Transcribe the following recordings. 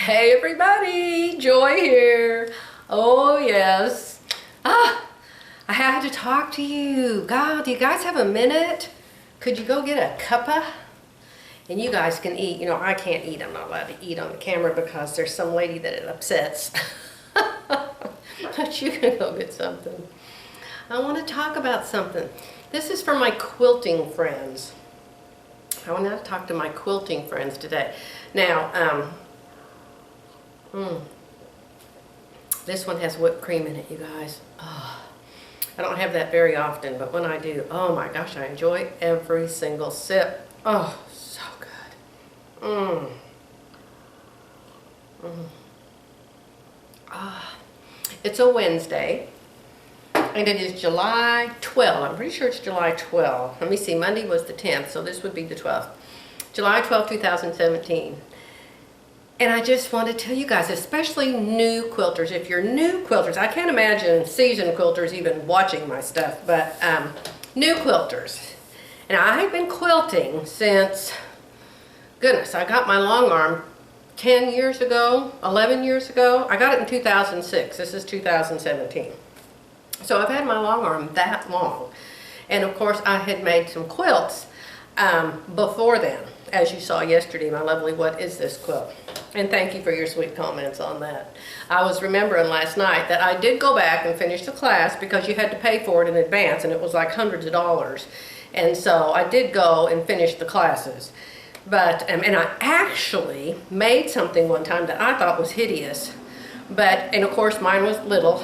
Hey everybody, Joy here. Oh yes. I have to talk to you. God, do you guys have a minute? Could you go get a cuppa? And you guys can eat. You know, I can't eat. I'm not allowed to eat on the camera because there's some lady that it upsets. But you can go get something. I want to talk about something. This is for my quilting friends. I want to talk to my quilting friends today. Now, this one has whipped cream in it, you guys. Oh, I don't have that very often, but when I do, oh my gosh, I enjoy every single sip. Oh, so good. It's a Wednesday, and it is July 12th. I'm pretty sure it's July 12th. Let me see, Monday was the 10th, so this would be the 12th. July 12th, 2017. And I just want to tell you guys, especially new quilters, if you're new quilters, I can't imagine seasoned quilters even watching my stuff, but new quilters. And I've been quilting since, goodness, I got my long arm 10 years ago, 11 years ago. I got it in 2006. This is 2017. So I've had my long arm that long. And of course I had made some quilts before then. As you saw yesterday, my lovely What Is This quilt? And thank you for your sweet comments on that. I was remembering last night that I did go back and finish the class because you had to pay for it in advance and it was like hundreds of dollars. And so I did go and finish the classes. But, and I actually made something one time that I thought was hideous. But, and of course mine was little.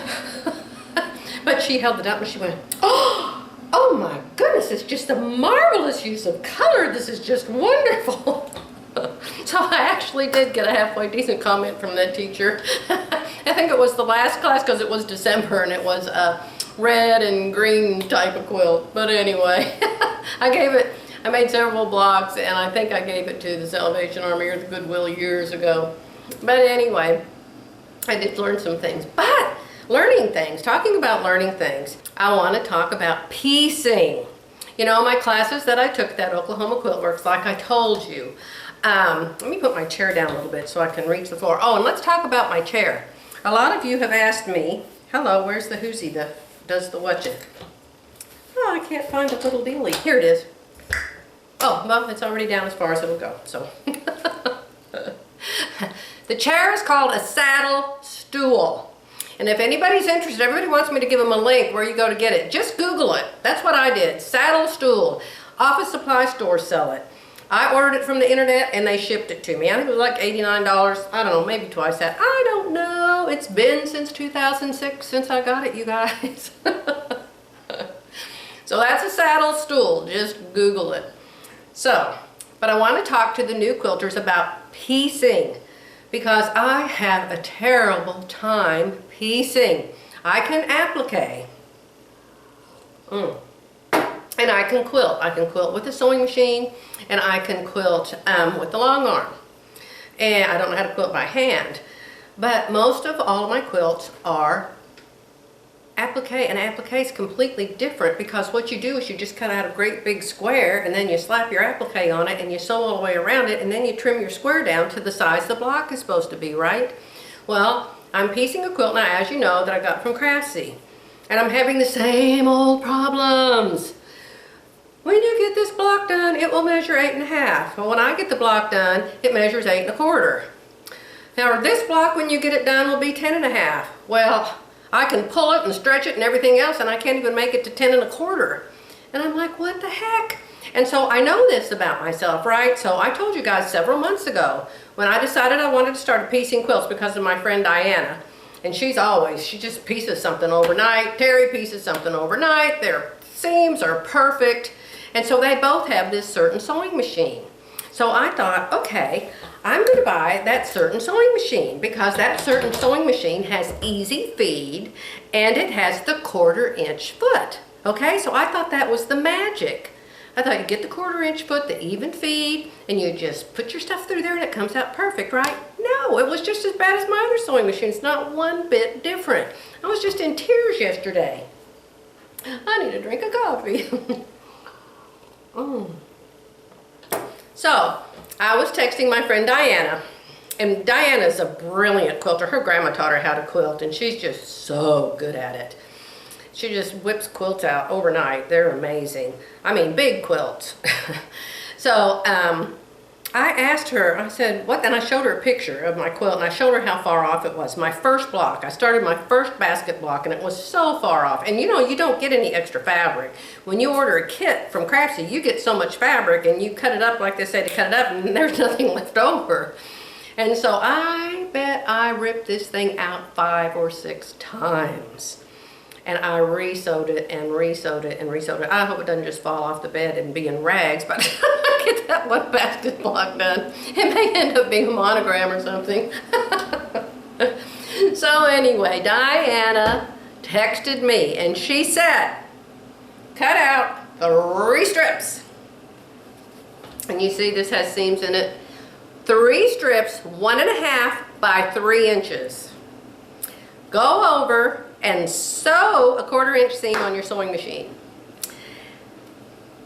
But she held it up and she went, oh my goodness, it's just a marvelous use of color. This is just wonderful. So I actually did get a halfway decent comment from that teacher. I think it was the last class because it was December and it was a red and green type of quilt. But anyway, I made several blocks and I think I gave it to the Salvation Army or the Goodwill years ago. But anyway, I did learn some things. But learning things, talking about learning things, I want to talk about piecing. You know, my classes that I took at that Oklahoma Quilt Works, like I told you. Let me put my chair down a little bit so I can reach the floor. Oh, and let's talk about my chair. A lot of you have asked me, hello, where's the whoosie that does the watching? Oh, I can't find the little dealie. Here it is. Oh, well, it's already down as far as it'll go, so. The chair is called a saddle stool. And if anybody's interested, everybody wants me to give them a link where you go to get it. Just Google it. That's what I did. Saddle stool. Office supply stores sell it. I ordered it from the internet and they shipped it to me. I think it was like $89. I don't know, maybe twice that. I don't know. It's been since 2006 since I got it, you guys. So that's a saddle stool. Just Google it. So, but I want to talk to the new quilters about piecing, because I have a terrible time piecing. I can applique. And I can quilt. I can quilt with a sewing machine, and I can quilt with the long arm. And I don't know how to quilt by hand. But most of all of my quilts are applique, and applique is completely different because what you do is you just cut out a great big square and then you slap your applique on it and you sew all the way around it and then you trim your square down to the size the block is supposed to be, right? Well, I'm piecing a quilt now, as you know, that I got from Craftsy, and I'm having the same old problems. When you get this block done, it will measure 8.5. Well, when I get the block done, it measures 8.25. Now, this block, when you get it done, will be 10.5. Well, I can pull it and stretch it and everything else, and I can't even make it to 10.25. And I'm like, what the heck? And so I know this about myself, right? So I told you guys several months ago when I decided I wanted to start piecing quilts because of my friend Diana. And she just pieces something overnight. Terry pieces something overnight. Their seams are perfect. And so they both have this certain sewing machine. So I thought, okay, I'm going to buy that certain sewing machine because that certain sewing machine has easy feed and it has the 1/4 inch foot. Okay, so I thought that was the magic. I thought you get the 1/4 inch foot, the even feed, and you just put your stuff through there and it comes out perfect, right? No, it was just as bad as my other sewing machine. It's not one bit different. I was just in tears yesterday. I need a drink of coffee. So, I was texting my friend Diana, And Diana's a brilliant quilter. Her grandma taught her how to quilt, and she's just so good at it. She just whips quilts out overnight. They're amazing. I mean, big quilts. So I asked her, I said, what? And I showed her a picture of my quilt, and I showed her how far off it was. My first block, I started my first basket block, and it was so far off. And you know, you don't get any extra fabric. When you order a kit from Craftsy, you get so much fabric, and you cut it up like they say to cut it up, and there's nothing left over. And so I bet I ripped this thing out 5 or 6 times. And I re-sewed it and re-sewed it and re-sewed it. I hope it doesn't just fall off the bed and be in rags, but get that one basket block done. It may end up being a monogram or something. So anyway, Diana texted me and she said, cut out 3 strips. And you see this has seams in it. 3 strips, 1.5 by 3 inches. Go over and sew a 1/4 inch seam on your sewing machine.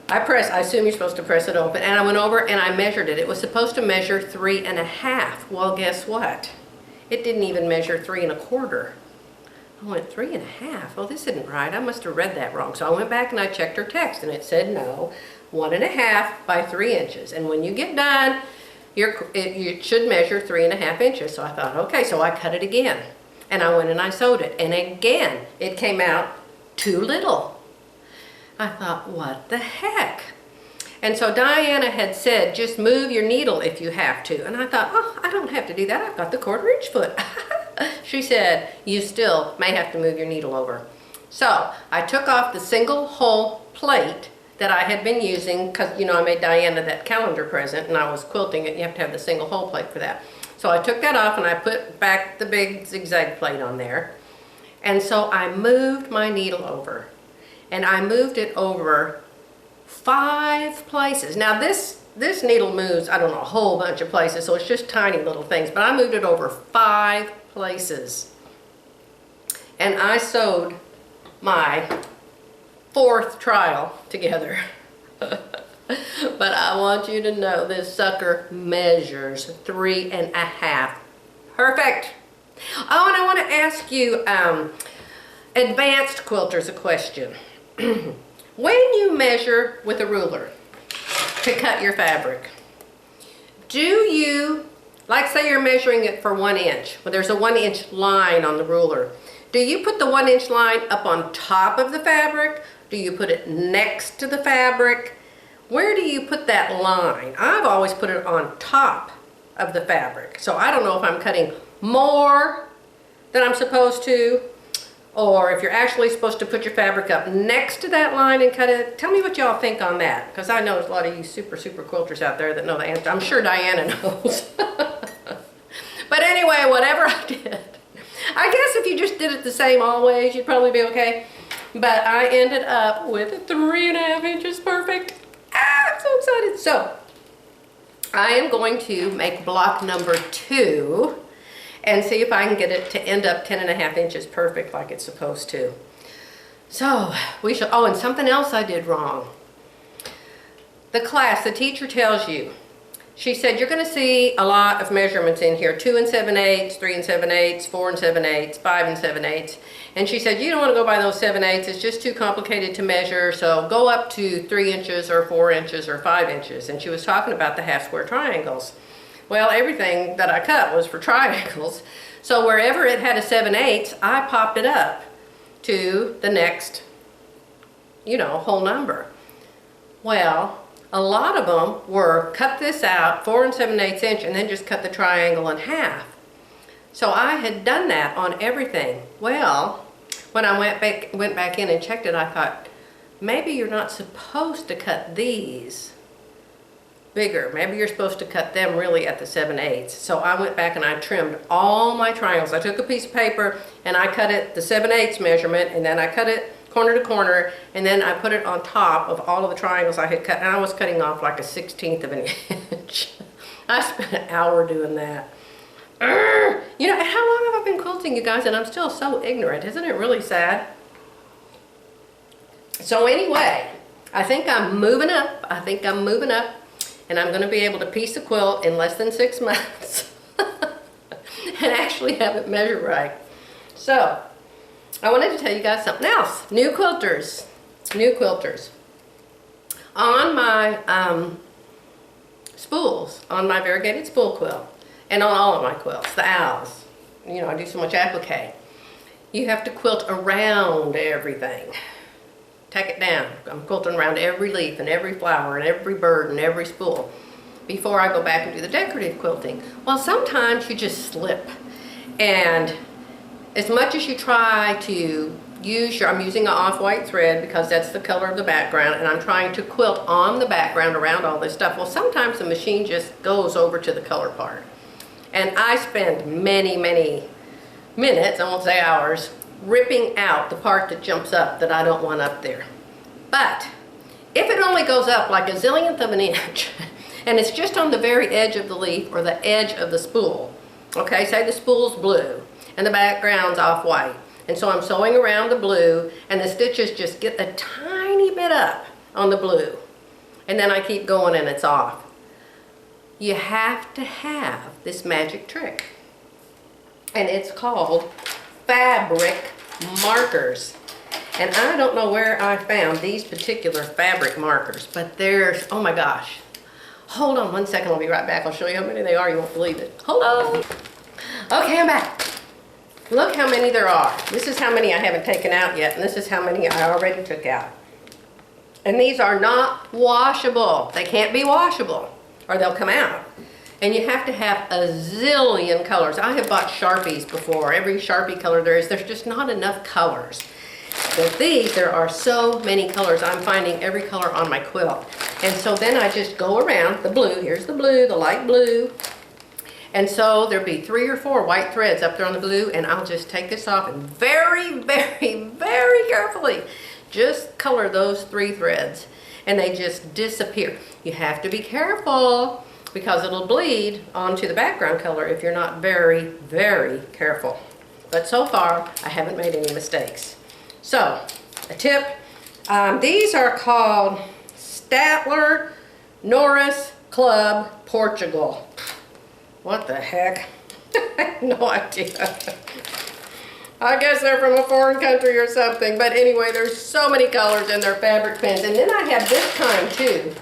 I assume you're supposed to press it open, and I went over and I measured it. It was supposed to measure 3.5. Well, guess what? It didn't even measure 3 1/4. I went 3.5. Well, this isn't right. I must have read that wrong. So I went back and I checked her text, and it said no, 1.5 by 3 inches. And when you get done, you should measure 3.5 inches. So I thought, okay, so I cut it again. And I went and I sewed it. And again, it came out too little. I thought, what the heck? And so Diana had said, just move your needle if you have to. And I thought, oh, I don't have to do that. I've got the 1/4 inch foot. She said, you still may have to move your needle over. So I took off the single hole plate that I had been using, because, you know, I made Diana that calendar present and I was quilting it. You have to have the single hole plate for that. So I took that off and I put back the big zigzag plate on there. And so I moved my needle over. And I moved it over 5 places. Now this needle moves, I don't know, a whole bunch of places, so it's just tiny little things. But I moved it over 5 places. And I sewed my 4th trial together. But I want you to know this sucker measures 3.5. Perfect. Oh, and I want to ask you, advanced quilters, a question. When you measure with a ruler to cut your fabric, do you, like say you're measuring it for 1 inch, well, there's a 1 inch line on the ruler. Do you put the 1 inch line up on top of the fabric? Do you put it next to the fabric? Where do you put that line? I've always put it on top of the fabric. So I don't know if I'm cutting more than I'm supposed to, or if you're actually supposed to put your fabric up next to that line and cut it. Tell me what y'all think on that, because I know there's a lot of you super quilters out there that know the answer. I'm sure Diana knows. But anyway, whatever I did, I guess if you just did it the same always, you'd probably be okay. But I ended up with 3.5 inches perfect. Ah, I'm so excited. So I am going to make block number 2 and see if I can get it to end up 10.5 inches perfect like it's supposed to. So we shall, oh, and something else I did wrong. The class, the teacher tells you, she said, you're going to see a lot of measurements in here, 2 7/8, 3 7/8, 4 7/8, 5 7/8. And she said, you don't want to go by those 7/8, it's just too complicated to measure, so go up to 3 inches or 4 inches or 5 inches. And she was talking about the half square triangles. Well, everything that I cut was for triangles. So wherever it had a 7/8, I popped it up to the next, you know, whole number. Well, a lot of them were cut this out 4 7/8 inch and then just cut the triangle in half. So I had done that on everything. Well, when I went back in and checked it, I thought, maybe you're not supposed to cut these bigger. Maybe you're supposed to cut them really at the 7/8. So I went back and I trimmed all my triangles. I took a piece of paper and I cut it the 7/8 measurement, and then I cut it corner to corner, and then I put it on top of all of the triangles I had cut, and I was cutting off like a 1/16 of an inch. I spent an hour doing that. You know, how long have I been quilting, you guys, and I'm still so ignorant. Isn't it really sad? So anyway, I think I'm moving up. And I'm going to be able to piece a quilt in less than 6 months. actually have it measured right. So, I wanted to tell you guys something else. New quilters. New quilters. On my spools, on my variegated spool quilt, and on all of my quilts, the owls. You know, I do so much applique. You have to quilt around everything. Tack it down. I'm quilting around every leaf and every flower and every bird and every spool before I go back and do the decorative quilting. Well, sometimes you just slip. And as much as you try to use I'm using an off-white thread because that's the color of the background, and I'm trying to quilt on the background around all this stuff. Well, sometimes the machine just goes over to the color part. And I spend many, many minutes, I won't say hours, ripping out the part that jumps up that I don't want up there. But if it only goes up like a zillionth of an inch, and it's just on the very edge of the leaf or the edge of the spool, okay, say the spool's blue and the background's off-white, and so I'm sewing around the blue and the stitches just get a tiny bit up on the blue, and then I keep going and it's off. You have to have this magic trick, and it's called fabric markers. And I don't know where I found these particular fabric markers, but there's, oh my gosh. Hold on one second, I'll be right back. I'll show you how many they are, you won't believe it. Hold on. Okay, I'm back. Look how many there are. This is how many I haven't taken out yet, and this is how many I already took out. And these are not washable. They can't be washable, or they'll come out. And you have to have a zillion colors. I have bought Sharpies before. Every Sharpie color there is, there's just not enough colors. But these, there are so many colors. I'm finding every color on my quilt. And so then I just go around the blue. Here's the blue, the light blue. And so there'll be 3 or 4 white threads up there on the blue, and I'll just take this off and very, very, very carefully just color those 3 threads. And they just disappear. You have to be careful because it'll bleed onto the background color if you're not very, very careful. But so far, I haven't made any mistakes. So, a tip, these are called Statler Norris Club Portugal. What the heck? I have no idea. I guess they're from a foreign country or something. But anyway, there's so many colors in their fabric pens. And then I have this kind too.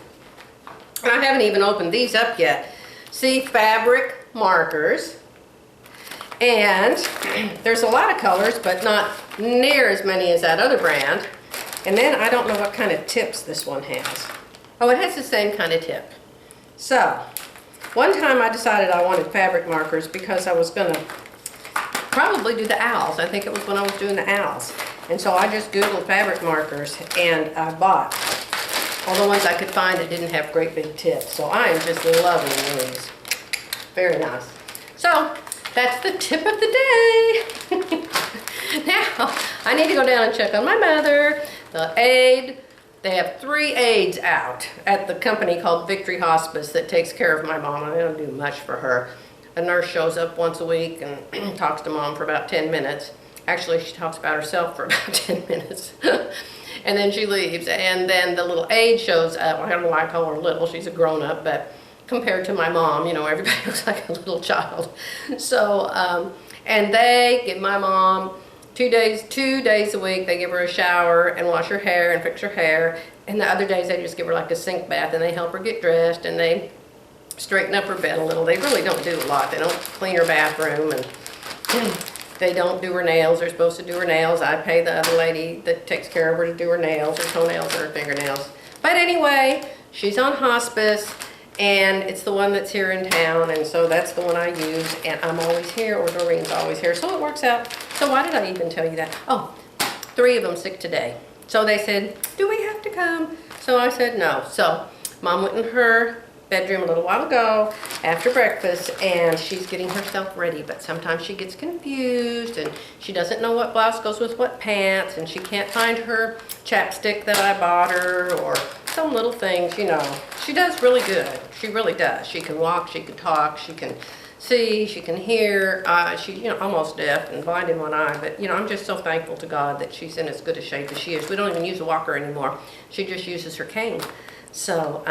And I haven't even opened these up yet. See, fabric markers. And there's a lot of colors, but not near as many as that other brand. And then I don't know what kind of tips this one has. Oh, it has the same kind of tip. So, one time I decided I wanted fabric markers because I was going to probably do the owls. I think it was when I was doing the owls. And so I just Googled fabric markers and I bought all the ones I could find that didn't have great big tips. So I am just loving these. Very nice. So, that's the tip of the day. Now, I need to go down and check on my mother. The aide, they have 3 aides out at the company called Victory Hospice that takes care of my mom. I don't do much for her. A nurse shows up once a week and talks to mom for about 10 minutes. Actually, she talks about herself for about 10 minutes. And then she leaves. And then the little aide shows up. I don't know why I call her little. She's a grown-up, but compared to my mom, you know, everybody looks like a little child. So, and they give my mom 2 days a week, they give her a shower and wash her hair and fix her hair. And the other days they just give her like a sink bath and they help her get dressed and they straighten up her bed a little. They really don't do a lot. They don't clean her bathroom and they don't do her nails. They're supposed to do her nails. I pay the other lady that takes care of her to do her nails, her toenails, and her fingernails. But anyway, she's on hospice. And it's the one that's here in town, and so that's the one I use, and I'm always here, or Doreen's always here, so it works out. So why did I even tell you that? Oh, 3 of them sick today. So they said, do we have to come? So I said no. So Mom went in her bedroom a little while ago after breakfast, and she's getting herself ready, but sometimes she gets confused, and she doesn't know what blouse goes with what pants, and she can't find her chapstick that I bought her, or some little things, you know. She does really good. She really does. She can walk, she can talk, she can see, she can hear. She's, you know, almost deaf and blind in one eye, but, you know, I'm just so thankful to God that she's in as good a shape as she is. We don't even use a walker anymore. She just uses her cane. So,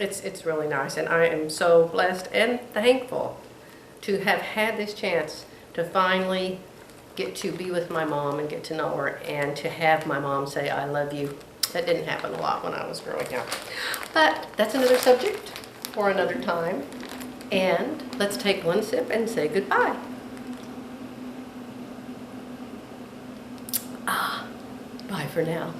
it's really nice, and I am so blessed and thankful to have had this chance to finally get to be with my mom and get to know her, and to have my mom say, I love you. That didn't happen a lot when I was growing up. But that's another subject for another time. And let's take one sip and say goodbye. Bye for now.